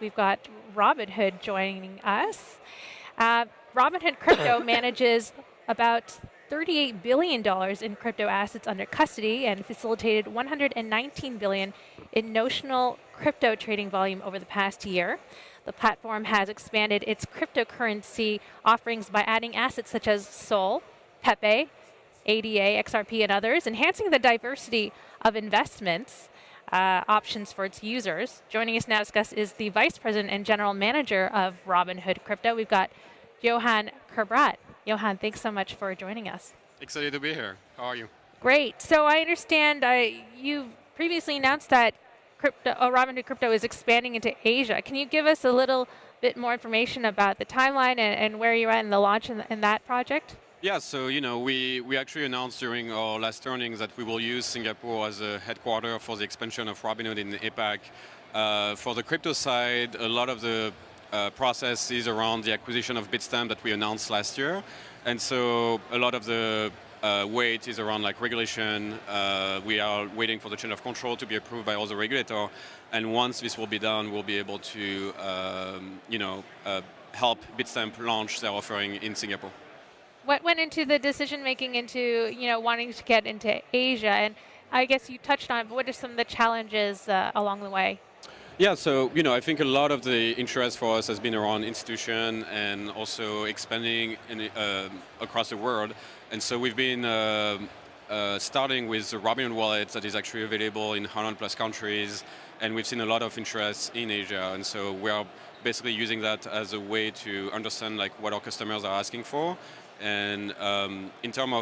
We've got Robinhood joining us. Robinhood Crypto manages about $38 billion in crypto assets under custody and facilitated $119 billion in notional crypto trading volume over the past year. The platform has expanded its cryptocurrency offerings by adding assets such as Sol, Pepe, ADA, XRP, and others, enhancing the diversity of investments options for its users. Joining us now to discuss is the Vice President and General Manager of Robinhood Crypto. We've got Johann Kerbrat. Johann, thanks so much for joining us. Excited to be here. How are you? Great. So I understand you've previously announced that Robinhood Crypto is expanding into Asia. Can you give us a little bit more information about the timeline and where you're at in the launch in that project? Yeah, so we actually announced during our last earnings that we will use Singapore as a headquarter for the expansion of Robinhood in APAC. For the crypto side, a lot of the process is around the acquisition of Bitstamp that we announced last year, and so a lot of the weight is around like regulation. We are waiting for the chain of control to be approved by all the regulator, and once this will be done, we'll be able to help Bitstamp launch their offering in Singapore. What went into the decision making into wanting to get into Asia? And I guess you touched on it, but what are some of the challenges along the way? Yeah, so I think a lot of the interest for us has been around institution and also expanding across the world. And so we've been starting with the Robinhood wallet that is actually available in 100 plus countries, and we've seen a lot of interest in Asia. And so we are basically using that as a way to understand like what our customers are asking for. And in terms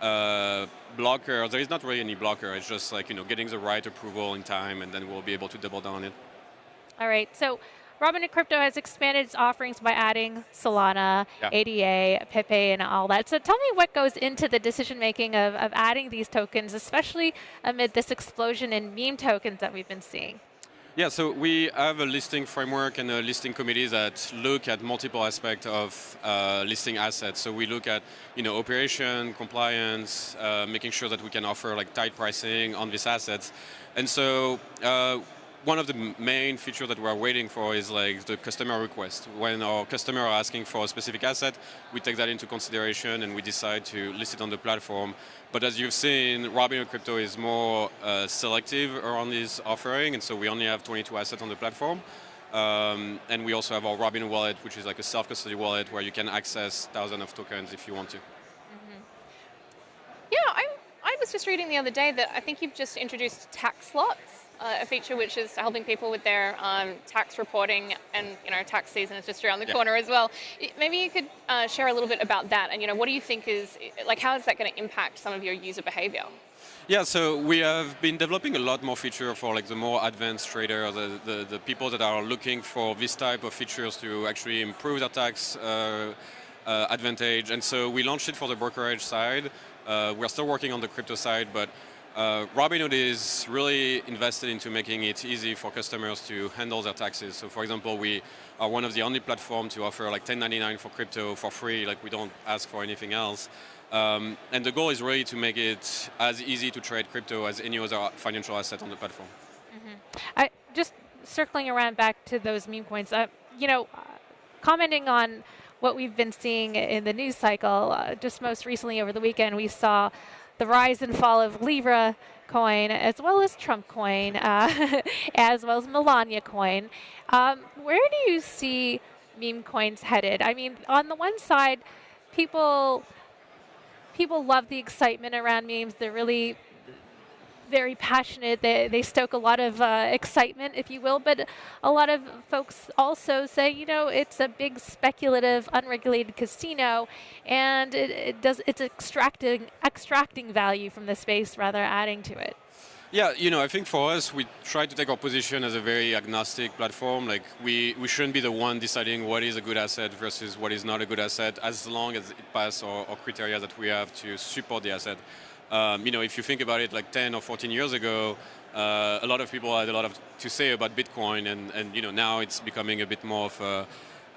of blocker, there is not really any blocker. It's just like getting the right approval in time, and then we'll be able to double down on it. All right. So Robinhood Crypto has expanded its offerings by adding Solana, ADA, Pepe, and all that. So tell me what goes into the decision making of adding these tokens, especially amid this explosion in meme tokens that we've been seeing. Yeah, so we have a listing framework and a listing committee that look at multiple aspects of listing assets. So we look at operation, compliance, making sure that we can offer like tight pricing on these assets. And so one of the main features that we're waiting for is like the customer request. When our customer are asking for a specific asset, we take that into consideration and we decide to list it on the platform. But as you've seen, Robinhood Crypto is more selective around this offering, and so we only have 22 assets on the platform. And we also have our Robinhood wallet, which is like a self-custody wallet where you can access thousands of tokens if you want to. Mm-hmm. Yeah, I was just reading the other day that I think you've just introduced tax lots. A feature which is helping people with their tax reporting, and tax season is just around the corner as well. Maybe you could share a little bit about that, and what do you think is how is that going to impact some of your user behavior? Yeah, so we have been developing a lot more feature for like the more advanced trader, the people that are looking for this type of features to actually improve their tax advantage. And so we launched it for the brokerage side. We're still working on the crypto side, but Robinhood is really invested into making it easy for customers to handle their taxes. So for example, we are one of the only platforms to offer like 1099 for crypto for free, like we don't ask for anything else. And the goal is really to make it as easy to trade crypto as any other financial asset on the platform. Mm-hmm. Just circling around back to those meme coins, commenting on what we've been seeing in the news cycle, just most recently over the weekend, we saw the rise and fall of Libra coin, as well as Trump coin, as well as Melania coin. Where do you see meme coins headed? I mean, on the one side, people love the excitement around memes. They're really very passionate. They stoke a lot of excitement, if you will, but a lot of folks also say, it's a big speculative, unregulated casino, and it's extracting value from the space rather adding to it. Yeah, I think for us, we try to take our position as a very agnostic platform. Like we shouldn't be the one deciding what is a good asset versus what is not a good asset, as long as it passes our criteria that we have to support the asset. If you think about it, like 10 or 14 years ago, a lot of people had a lot to say about Bitcoin, and now it's becoming a bit more of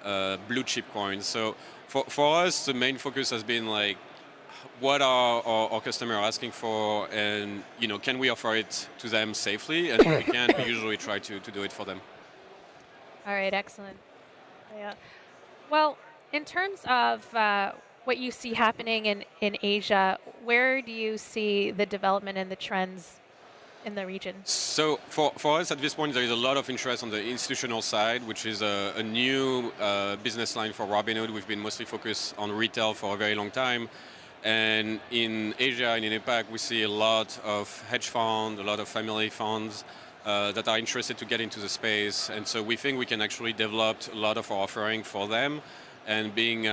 a blue chip coin. So for us, the main focus has been like, what are our customers asking for, and can we offer it to them safely? And if we can, we usually try to do it for them. All right, excellent. Yeah. Well, in terms of what you see happening in Asia, where do you see the development and the trends in the region? So for us at this point, there is a lot of interest on the institutional side, which is a new business line for Robinhood. We've been mostly focused on retail for a very long time. And in Asia and in APAC, we see a lot of hedge funds, a lot of family funds that are interested to get into the space. And so we think we can actually develop a lot of our offering for them. And being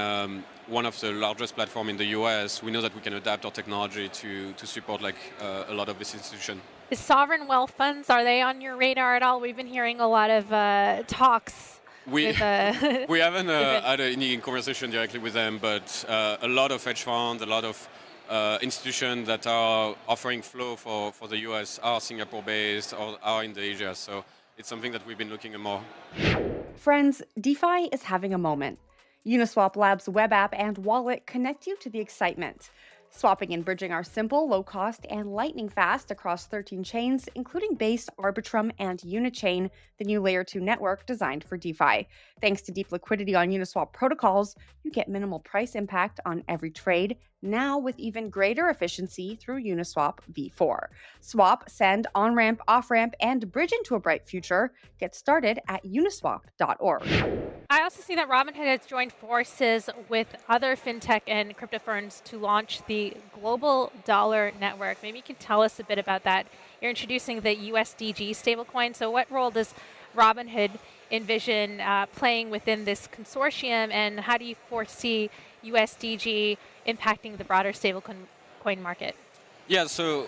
one of the largest platforms in the US, we know that we can adapt our technology to support like a lot of this institution. Is sovereign wealth funds, are they on your radar at all? We've been hearing a lot of talks. We with, we haven't had any conversation directly with them, but a lot of hedge funds, a lot of institutions that are offering flow for the US are Singapore-based or are in Asia. So it's something that we've been looking at more. Friends, DeFi is having a moment. Uniswap Labs web app and wallet connect you to the excitement. Swapping and bridging are simple, low-cost, and lightning-fast across 13 chains, including Base, Arbitrum, and Unichain, the new Layer 2 network designed for DeFi. Thanks to deep liquidity on Uniswap Protocols, you get minimal price impact on every trade, now with even greater efficiency through Uniswap v4. Swap, send, on-ramp, off-ramp, and bridge into a bright future. Get started at uniswap.org. I also see that Robinhood has joined forces with other fintech and crypto firms to launch the Global Dollar Network. Maybe you can tell us a bit about that. You're introducing the USDG stablecoin. So what role does Robinhood envision playing within this consortium, and how do you foresee USDG impacting the broader stablecoin market? Yeah, so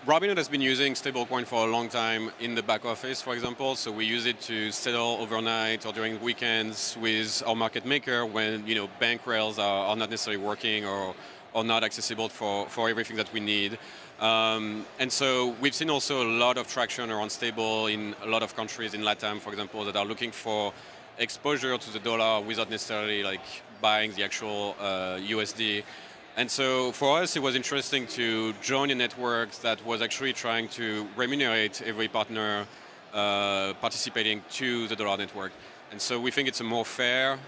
Robinhood has been using stablecoin for a long time in the back office, for example. So we use it to settle overnight or during weekends with our market maker when bank rails are not necessarily working or not accessible for everything that we need. And so we've seen also a lot of traction around stable in a lot of countries in LATAM, for example, that are looking for exposure to the dollar without necessarily like buying the actual USD. And so for us, it was interesting to join a network that was actually trying to remunerate every partner participating to the dollar network. And so we think it's a more fair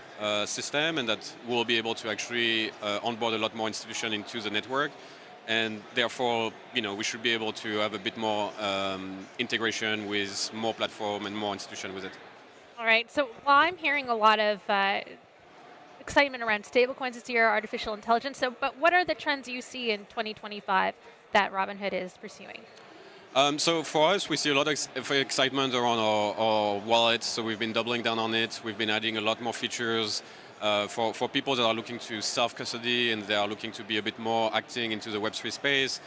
system, and that we'll be able to actually onboard a lot more institutions into the network. And therefore, we should be able to have a bit more integration with more platform and more institutions with it. All right. So while I'm hearing a lot of excitement around stablecoins this year, artificial intelligence. But what are the trends you see in 2025 that Robinhood is pursuing? So for us, we see a lot of excitement around our wallet. So we've been doubling down on it. We've been adding a lot more features for people that are looking to self-custody and they are looking to be a bit more acting into the Web3 space.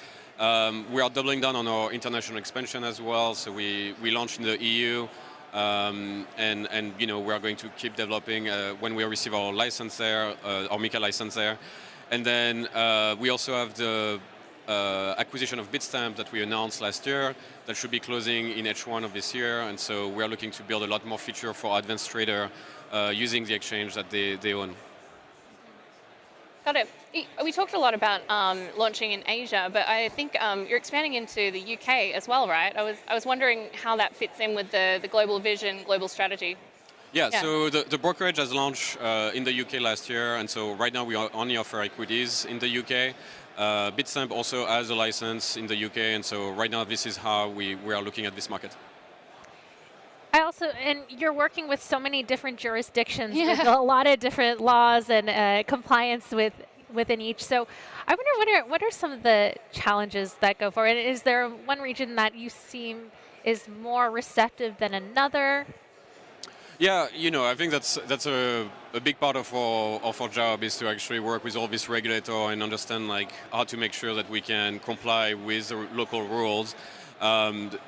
We are doubling down on our international expansion as well. So we launched in the EU. And we are going to keep developing when we receive our license there, our MiCA license there. And then we also have the acquisition of Bitstamp that we announced last year that should be closing in H1 of this year. And so we are looking to build a lot more feature for advanced trader using the exchange that they own. Got it. We talked a lot about launching in Asia, but I think you're expanding into the UK as well, right? I was wondering how that fits in with the global vision, global strategy. Yeah, so the brokerage has launched in the UK last year, and so right now we only offer equities in the UK. Bitstamp also has a license in the UK, and so right now this is how we are looking at this market. And you're working with so many different jurisdictions with a lot of different laws and compliance within each. So I wonder what are some of the challenges that go forward? Is there one region that you seem is more receptive than another? Yeah, I think that's a big part of our job is to actually work with all this regulator and understand how to make sure that we can comply with the local rules.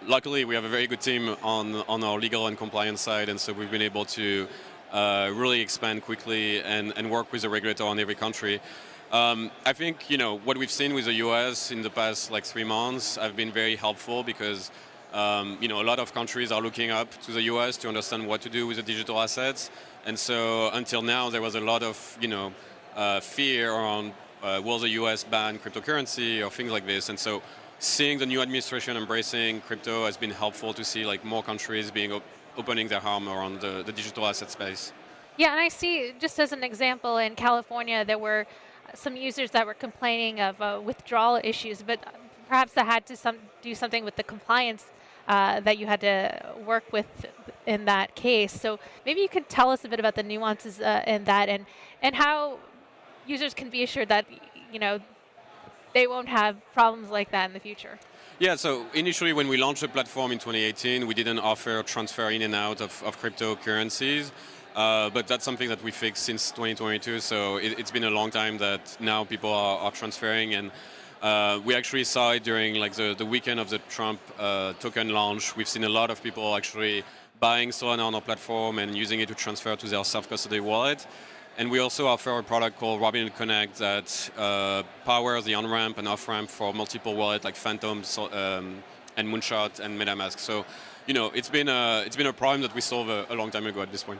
Luckily, we have a very good team on our legal and compliance side, and so we've been able to really expand quickly and work with the regulator on every country. I think what we've seen with the US in the past 3 months have been very helpful because a lot of countries are looking up to the US to understand what to do with the digital assets, and so until now there was a lot of fear around will the US ban cryptocurrency or things like this, and so seeing the new administration embracing crypto has been helpful to see more countries being opening their arm around the digital asset space. Yeah, and I see, just as an example, in California, there were some users that were complaining of withdrawal issues, but perhaps that had to do something with the compliance that you had to work with in that case. So maybe you can tell us a bit about the nuances in that, and how users can be assured that they won't have problems like that in the future. Yeah, so initially when we launched the platform in 2018, we didn't offer transfer in and out of cryptocurrencies. But that's something that we fixed since 2022, so it's been a long time that now people are transferring, and we actually saw it during like the weekend of the Trump token launch. We've seen a lot of people actually buying Solana on our platform and using it to transfer to their self-custody wallet. And we also offer a product called Robinhood Connect that powers the on-ramp and off-ramp for multiple wallets like Phantom and Moonshot and MetaMask. So, it's been a problem that we solved a long time ago at this point.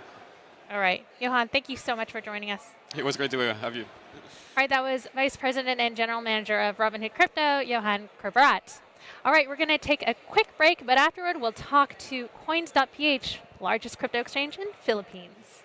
All right. Johann, thank you so much for joining us. It was great to have you. All right, that was Vice President and General Manager of Robinhood Crypto, Johann Kerbrat. All right, we're going to take a quick break, but afterward we'll talk to Coins.ph, largest crypto exchange in Philippines.